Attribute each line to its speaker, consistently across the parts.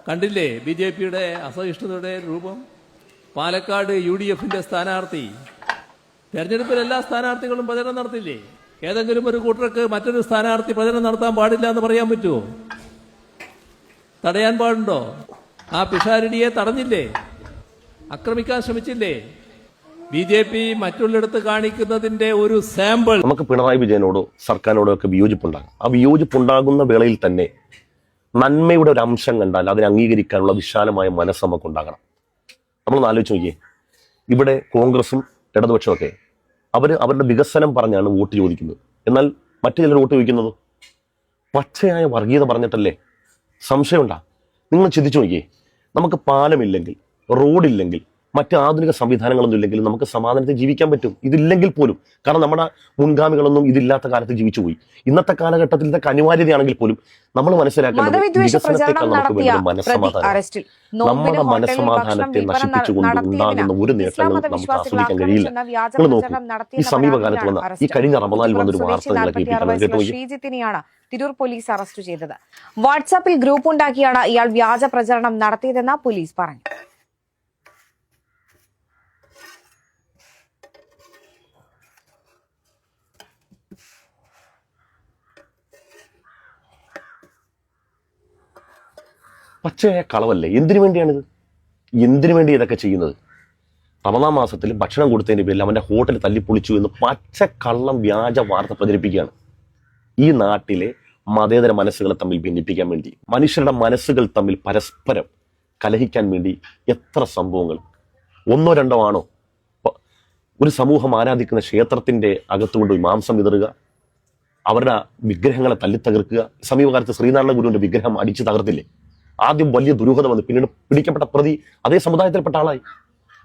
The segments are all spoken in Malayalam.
Speaker 1: കണ്ടില്ലേ BJPയുടെ അസഹിഷ്ണുതയുടെ രൂപം? പാലക്കാട് UDFന്റെ സ്ഥാനാർത്ഥി തെരഞ്ഞെടുപ്പിൽ എല്ലാ സ്ഥാനാർത്ഥികളും പ്രചരണം നടത്തില്ലേ? ഏതെങ്കിലും ഒരു കൂട്ടർക്ക് മറ്റൊരു സ്ഥാനാർത്ഥി പ്രചരണം നടത്താൻ പാടില്ല എന്ന് പറയാൻ പറ്റുമോ? തടയാൻ പാടുണ്ടോ? ആ പിഷാരടിയെ തടഞ്ഞില്ലേ? ആക്രമിക്കാൻ ശ്രമിച്ചില്ലേ? BJP മറ്റുള്ളിടത്ത് കാണിക്കുന്നതിന്റെ ഒരു സാമ്പിൾ.
Speaker 2: നമുക്ക് പിണറായി വിജയനോടോ സർക്കാരിനോടോ ഒക്കെ വിയോജിപ്പുണ്ടാകും. ആ വിയോജിപ്പുണ്ടാകുന്ന വേളയിൽ തന്നെ നന്മയുടെ ഒരു അംശം കണ്ടാൽ അതിനെ അംഗീകരിക്കാനുള്ള വിശാലമായ മനസ്സ് നമുക്കുണ്ടാകണം. നമ്മളൊന്ന് ആലോചിച്ച് നോക്കിയേ, ഇവിടെ കോൺഗ്രസും ഇടതുപക്ഷവും ഒക്കെ അവരുടെ വികസനം പറഞ്ഞാണ് വോട്ട് ചോദിക്കുന്നത്. എന്നാൽ മറ്റു ചിലർ വോട്ട് ചോദിക്കുന്നത് പച്ചയായ വർഗീയത പറഞ്ഞിട്ടല്ലേ? സംശയമുണ്ടാ? നിങ്ങൾ ചിന്തിച്ചു നോക്കിയേ, നമുക്ക് പാലമില്ലെങ്കിൽ, റോഡില്ലെങ്കിൽ, മറ്റ് ആധുനിക സംവിധാനങ്ങളൊന്നും ഇല്ലെങ്കിൽ നമുക്ക് സമാധാനത്തിൽ ജീവിക്കാൻ പറ്റും. ഇതില്ലെങ്കിൽ പോലും, കാരണം നമ്മുടെ മുൻഗാമികളൊന്നും ഇതില്ലാത്ത കാലത്ത് ജീവിച്ചു പോയി. ഇന്നത്തെ കാലഘട്ടത്തിൽ ഇതൊക്കെ അനിവാര്യതയാണെങ്കിൽ പോലും നമ്മൾ മനസ്സിലാക്കേണ്ടത് വികസനത്തെക്കാൾ നമുക്ക് വേണ്ടത് മനസ്സമാധാനം. നമ്മുടെ മനസ്സമാധാനത്തെ നശിപ്പിച്ചുകൊണ്ട് ഉണ്ടാകുന്ന ഒരു നേട്ടങ്ങളും നമുക്ക് ആസ്വദിക്കാൻ കഴിയില്ല. നിങ്ങൾ നോക്കൂ, ഈ സമീപകാലത്ത് വന്ന ഈ കഴിഞ്ഞ റമദാനിൽ വന്നൊരു വാർത്ത നിങ്ങളെ കേൾപ്പിക്കണം.
Speaker 3: ശ്രീജിത്തിനെയാണ് തിരൂർ പോലീസ് അറസ്റ്റ് ചെയ്തത്. വാട്സാപ്പിൽ ഗ്രൂപ്പ് ഉണ്ടാക്കിയാണ് ഇയാൾ വ്യാജ പ്രചരണം നടത്തിയതെന്ന് പോലീസ് പറഞ്ഞു.
Speaker 2: പച്ചയായ കളവല്ലേ? എന്തിനു വേണ്ടിയാണിത്? എന്തിനു വേണ്ടി ഇതൊക്കെ ചെയ്യുന്നത്? റമദാൻ മാസത്തിൽ ഭക്ഷണം കൊടുത്തതിന്റെ പേരിൽ അവന്റെ ഹോട്ടൽ തല്ലിപ്പൊളിച്ചു എന്ന് പച്ചക്കള്ളം വ്യാജ വാർത്ത പ്രചരിപ്പിക്കുകയാണ്. ഈ നാട്ടിലെ മതേതര മനസ്സുകളെ തമ്മിൽ ഭിന്നിപ്പിക്കാൻ വേണ്ടി, മനുഷ്യരുടെ മനസ്സുകൾ തമ്മിൽ പരസ്പരം കലഹിക്കാൻ വേണ്ടി എത്ര സംഭവങ്ങൾ, ഒന്നോ രണ്ടോ ആണോ? ഒരു സമൂഹം ആരാധിക്കുന്ന ക്ഷേത്രത്തിന്റെ അകത്തുകൊണ്ടുപോയി മാംസം വിതറുക, അവരുടെ വിഗ്രഹങ്ങളെ തല്ലിത്തകർക്കുക. സമീപകാലത്ത് ശ്രീനാരായണ ഗുരുവിന്റെ വിഗ്രഹം അടിച്ചു തകർത്തില്ലേ? ആദ്യം വലിയ ദുരൂഹത വന്നു, പിന്നീട് പിടിക്കപ്പെട്ട പ്രതി അതേ സമുദായത്തിൽപ്പെട്ട ആളായി.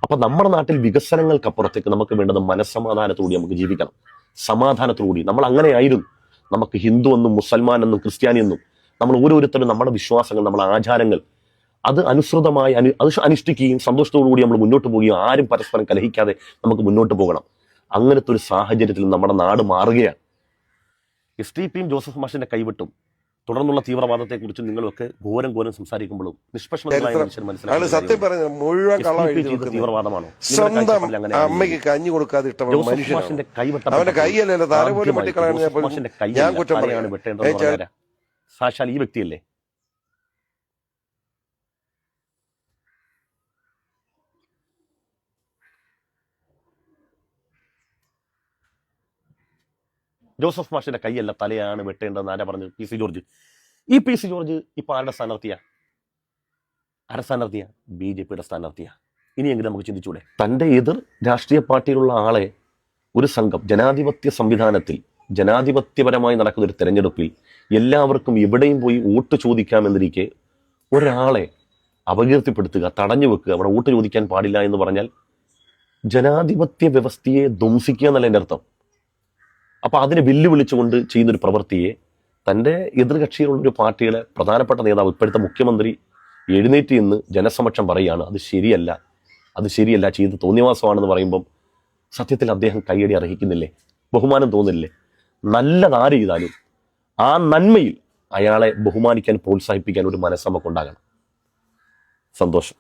Speaker 2: അപ്പൊ നമ്മുടെ നാട്ടിൽ വികസനങ്ങൾക്കപ്പുറത്തേക്ക് നമുക്ക് വേണ്ടത് മനസ്സമാധാനത്തോടെ നമുക്ക് ജീവിക്കണം, സമാധാനത്തോടുകൂടി. നമ്മൾ അങ്ങനെയായിരുന്നു. നമുക്ക് ഹിന്ദു എന്നും മുസൽമാൻ എന്നും ക്രിസ്ത്യാനി എന്നും നമ്മൾ ഓരോരുത്തരും നമ്മുടെ വിശ്വാസങ്ങൾ, നമ്മുടെ ആചാരങ്ങൾ അത് അനുസൃതമായി അത് അനുഷ്ഠിക്കുകയും സന്തോഷത്തോടുകൂടി നമ്മൾ മുന്നോട്ട് പോവുകയും ആരും പരസ്പരം കലഹിക്കാതെ നമുക്ക് മുന്നോട്ട് പോകണം. അങ്ങനത്തെ ഒരു സാഹചര്യത്തിൽ നമ്മുടെ നാട് മാറുകയാണ്. STP ജോസഫ് മാഷിന്റെ കൈവിട്ടും തുടർന്നുള്ള തീവ്രവാദത്തെക്കുറിച്ച് നിങ്ങളൊക്കെ ഘോരം സംസാരിക്കുമ്പോഴും നിഷ്പക്ഷമായ മനുഷ്യൻ മനസ്സിലാക്കി തീവ്രവാദമാണോ?
Speaker 4: അമ്മയ്ക്ക് കഞ്ഞി കൊടുക്കാതെ
Speaker 2: മാഷിന്റെ കൈയാണ് വെട്ടേണ്ടത്. സാക്ഷാൽ ഈ വ്യക്തിയല്ലേ? ജോസഫ് മാഷിന്റെ കൈയല്ല തലയാണ് വെട്ടേണ്ടതെന്ന് ആരാ പറഞ്ഞത്? PC George. ഈ PC ജോർജ് ഇപ്പൊ ആരുടെ സ്ഥാനാർത്ഥിയാ? BJPയുടെ സ്ഥാനാർത്ഥിയാ. ഇനിയെങ്കിലും നമുക്ക് ചിന്തിച്ചൂടെ? തന്റെ എതിർ രാഷ്ട്രീയ പാർട്ടിയിലുള്ള ആളെ ഒരു സംഘം ജനാധിപത്യ സംവിധാനത്തിൽ ജനാധിപത്യപരമായി നടക്കുന്ന ഒരു തെരഞ്ഞെടുപ്പിൽ എല്ലാവർക്കും എവിടെയും പോയി വോട്ട് ചോദിക്കാമെന്നിരിക്കെ ഒരാളെ അപകീർത്തിപ്പെടുത്തുക, തടഞ്ഞു വെക്കുക, അവിടെ വോട്ട് ചോദിക്കാൻ പാടില്ല എന്ന് പറഞ്ഞാൽ ജനാധിപത്യ വ്യവസ്ഥയെ ധ്വംസിക്കുക എന്നല്ല എൻ്റെ അർത്ഥം. അപ്പൊ അതിനെ വെല്ലുവിളിച്ചുകൊണ്ട് ചെയ്യുന്നൊരു പ്രവൃത്തിയെ തൻ്റെ എതിർകക്ഷിയിലുള്ള ഒരു പാർട്ടിയുടെ പ്രധാനപ്പെട്ട നേതാവ്, ഇപ്പോഴത്തെ മുഖ്യമന്ത്രി എഴുന്നേറ്റ് എന്ന് ജനസമക്ഷം പറയുകയാണ് അത് ശരിയല്ല, ചെയ്ത് തോന്നിവാസമാണെന്ന് പറയുമ്പം സത്യത്തിൽ അദ്ദേഹം കയ്യടി അർഹിക്കുന്നില്ലേ? ബഹുമാനം തോന്നില്ലേ? നല്ലതാര് ചെയ്താലും ആ നന്മയിൽ അയാളെ ബഹുമാനിക്കാൻ, പ്രോത്സാഹിപ്പിക്കാൻ ഒരു മനസ്സ് നമുക്കുണ്ടാകണം. സന്തോഷം.